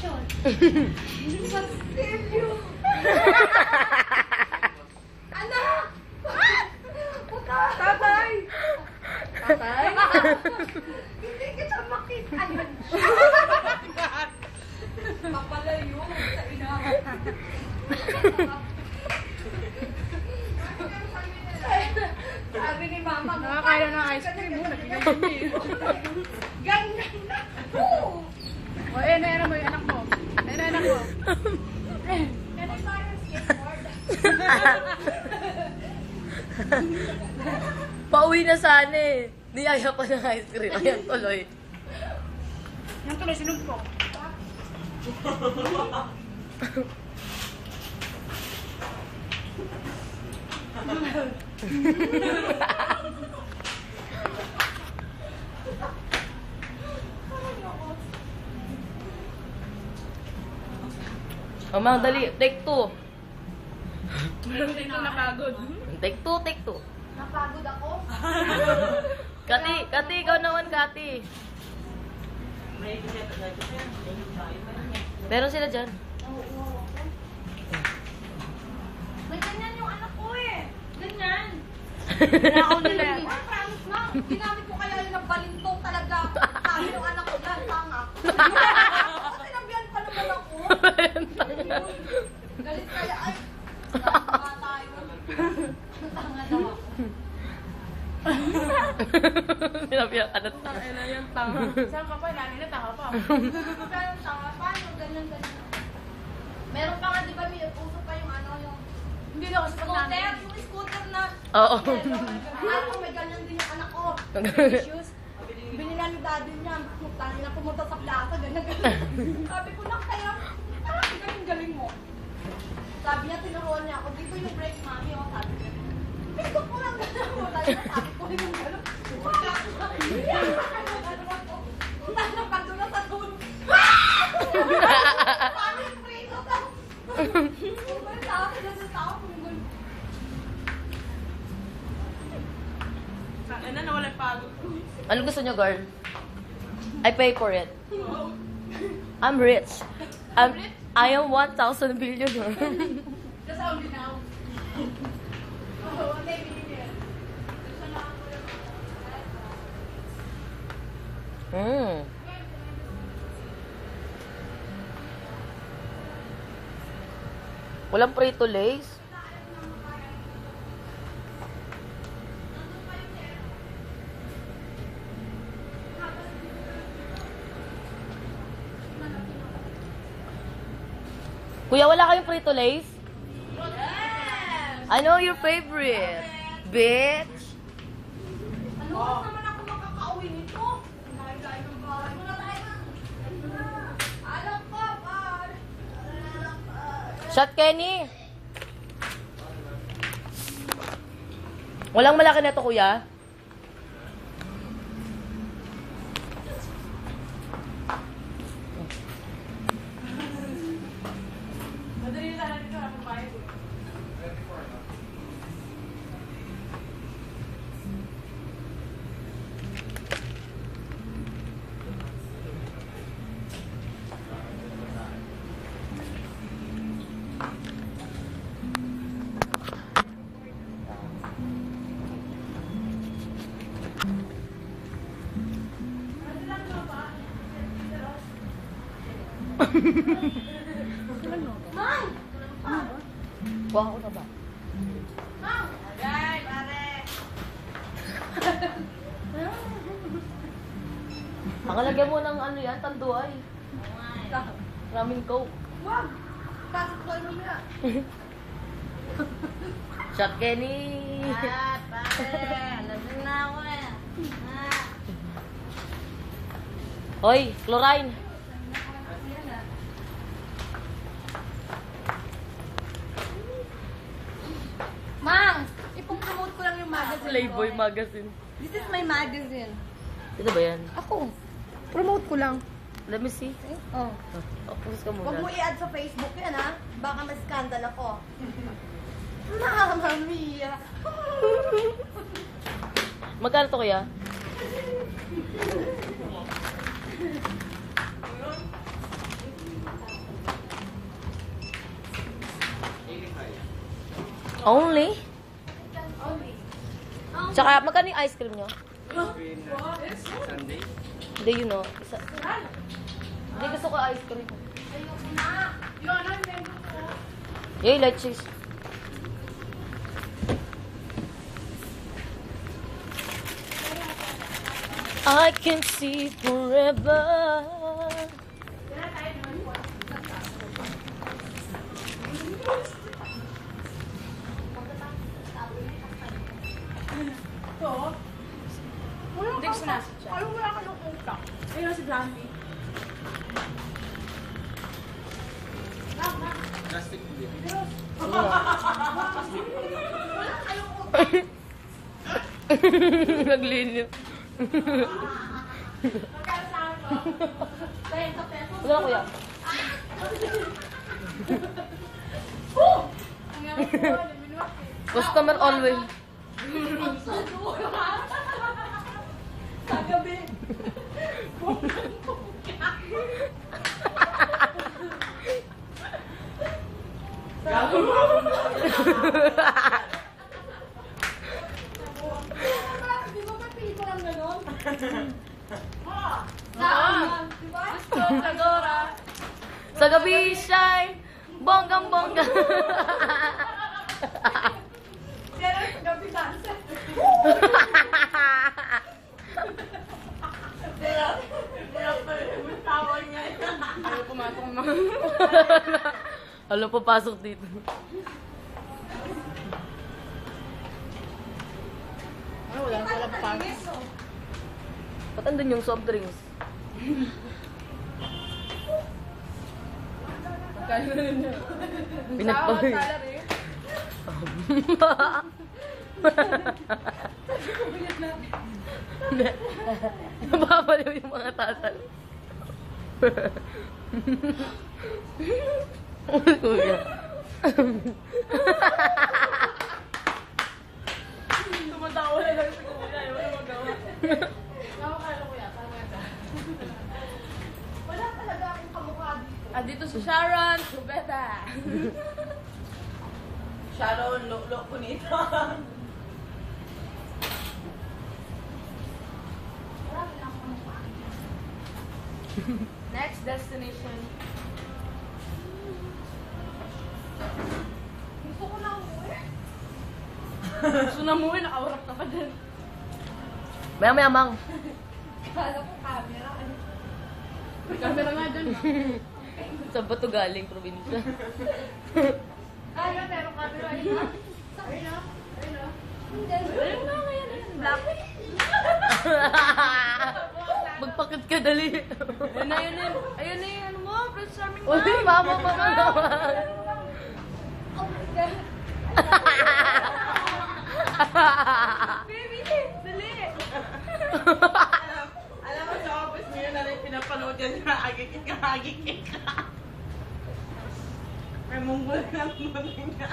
Passion. Pastilyo. Anak! Tatay! Tatay? Hindi kita makita. Papalayo sa ina. Sabi ni mama, Nakakain na ng ice cream mo. ganyan na. O, na mo yung anak mo. Na anak mo. Ganyan parang skateboard. Pauwi na sana eh. Niyaya pa ng ice cream. Ayan tuloy. Yung tuloy, sinug ko. Mamang, dali. Take two. Hindi ko napagod. Take two, take two. Napagod ako. Kati, ikaw naman, Kati. Meron sila dyan. May ganyan yung anak ko eh. Ganyan. Ako nila. Promise ma, ginamit ko kaya yung balintong talaga. Sabi yung anak ko yan, tanga. Sinabihan pa naman ako. Galit kaya, ay, tanga tayo. Tanga daw ako. Sinabihan ka na. Ay na yung tanga. Saan ka pa? Nani na tanga pa. Ganyan tanga, paano ganyan. Meron pa nga, di ba, may uso pa yung ano, yung Hindi na kasi pag scooter, namin. yung scooter na. Oo. Ako, may ganyan din yung anak ko. Shoes. Binila ni daddy niya. Tani na pumunta sa plaza, ganyan. Sabi ko lang kaya, parang galing mo. Sabi niya, tinuruan niya ako, dito yung brake, mami. O, sabi niya. Dito ko lang ganyan. Sabi ko yung gano'n. Tapos napagdo na sa doon. Sabi yung prito ka. Ay na, nawala yung pagod. Ano gusto nyo, girl? I pay for it. I'm rich. I am 1,000 billionaire. Just only now. Walang Prito Lays. Kuya, wala kayong Prito Lays? I know your favorite. Bitch. Ano oras naman ako makakauwi nito? Dahil ng bahay. Wala tayo. Alam ko, par. Shot, Kenny. Walang malaki na to, kuya. Madali na sana dito. Ako bayad. Mang! Kuha ko na ba? Mang! Agay, pare. Makalagyan mo ng ano yan, tanduay. Ramen Coke. Wag! Pasok ko yung mamaya. Shot, Kenny. Ah, pare. Lasing na ako eh. Ah. Hoy, chlorine. Mang! Ipong-promote ko lang yung magazine. Playboy ko. magazine. This is my magazine. Ito ba yan? Ako. Promote ko lang. Let me see. Oh. Oh, post ka Huwag mo muna. i-add sa Facebook yan, ha? Baka ma-scandal ako. Mama Mia! Magkano to, kuya? Only? Only. Tsaka, magkano yung ice cream nyo? Sunday. Hindi, you know. Hindi gusto ko ice cream. Ayoko na. Yun, ano yung member ko? Yay, light cheese. I can see forever. So, hindi ko sinasad siya. Ayaw wala ka ng utak. Ayun si Blandy. Plastic hindi. Naglinis. Magkano sa akin ko? 30 pesos. Wala kuya. Ang yaman ko, naminuwak eh. Customer always. Sa gabi. Di ba may pelikulang ganon? Saan? Di ba? Sagora. Sa gabi, shine. Bonggang-bongga. Pero sa gabi dansa. Ayaw pumatong mga. Alam, papasok dito. Wala pa. Ba't andun yung soft drinks? Pinagpawin. Nababaliw yung mga tasal. Kuya. Tumatawa na lang si Kuya. Ayaw na magawa. Nakakala ko yata. Wala talaga akong kamukha dito. Dito si Sharon, Rubeta. Sharon, look ko nito. Wala akong kamukha. Next destination. Gusto ko na umuwi. Gusto na mo, nakaurap ka pa din. Maya-maya, mang. Kala ko camera. Ano? May camera nga dun. Saan ba ito galing, probinsya? Ano, pero camera. Ayun na. Ayun na. Ayun na. Hindi. Ayun na, ngayon. Black. Magpakit ka, dali. Ayun na, yun na. Ayun na yung ano mo, Prince Charming Uy, mama pa ka naman. Oh my God. Baby, dali. Alam mo sa office niyo na rin pinapanood yan na agik-ik ka. May munggol na naman nga.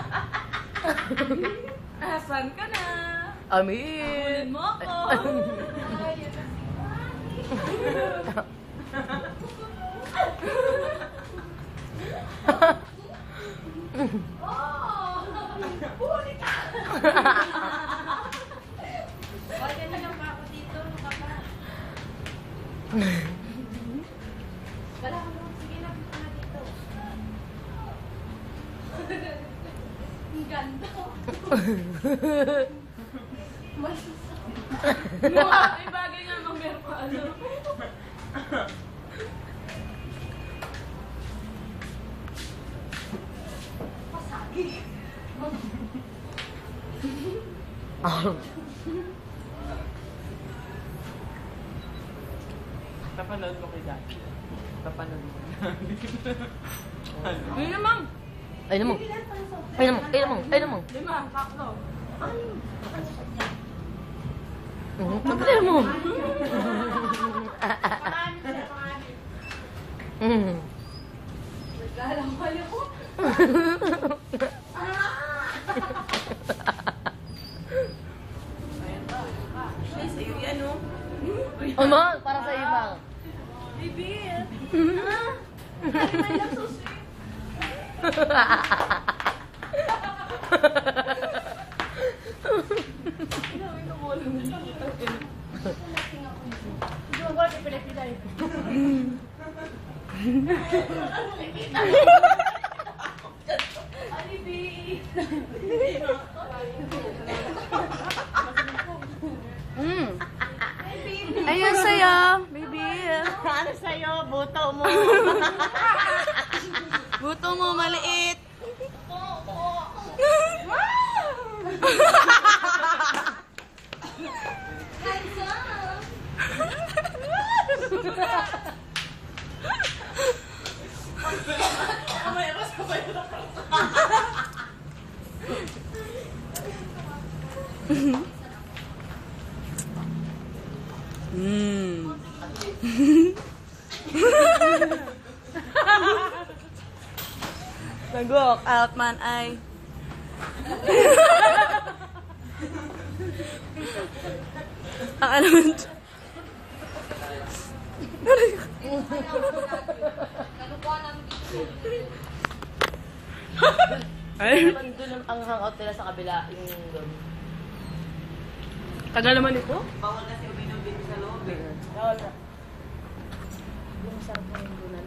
Asan ka na? Amin. Hulin mo ako. Huli ka! Bakit na lang pa ako dito? Kapa. Wala ka naman. Sige na, dito na dito. Ang ganda. Ay, bagay nga mang meron pa ano. Pasagi. Napanood mo kay Dad. Napanood mo. Ayun na, ma'am. Ay naman. Ay naman. Ay naman. Ay naman. 5, tatlo. Pagkali mo. Naglalaway ako. Ay, sa'yo yan, no? Ama, para sa ibang. Baby. Ay, my love, so sweet. Hindi mo ba ipilay-pilay? Ayun sa'yo, baby. Ano sa'yo? Buto mo. Buto mo maliit. Mamaya ba sabay na Nag-walk out man ay. Ang alam mo. Ay. Doon ang hangout nila sa kabila. Yung doon. Tagal naman ito? Bawal kasi uminom dito sa loob eh. Bawal na. Yung sarap mo yung doon.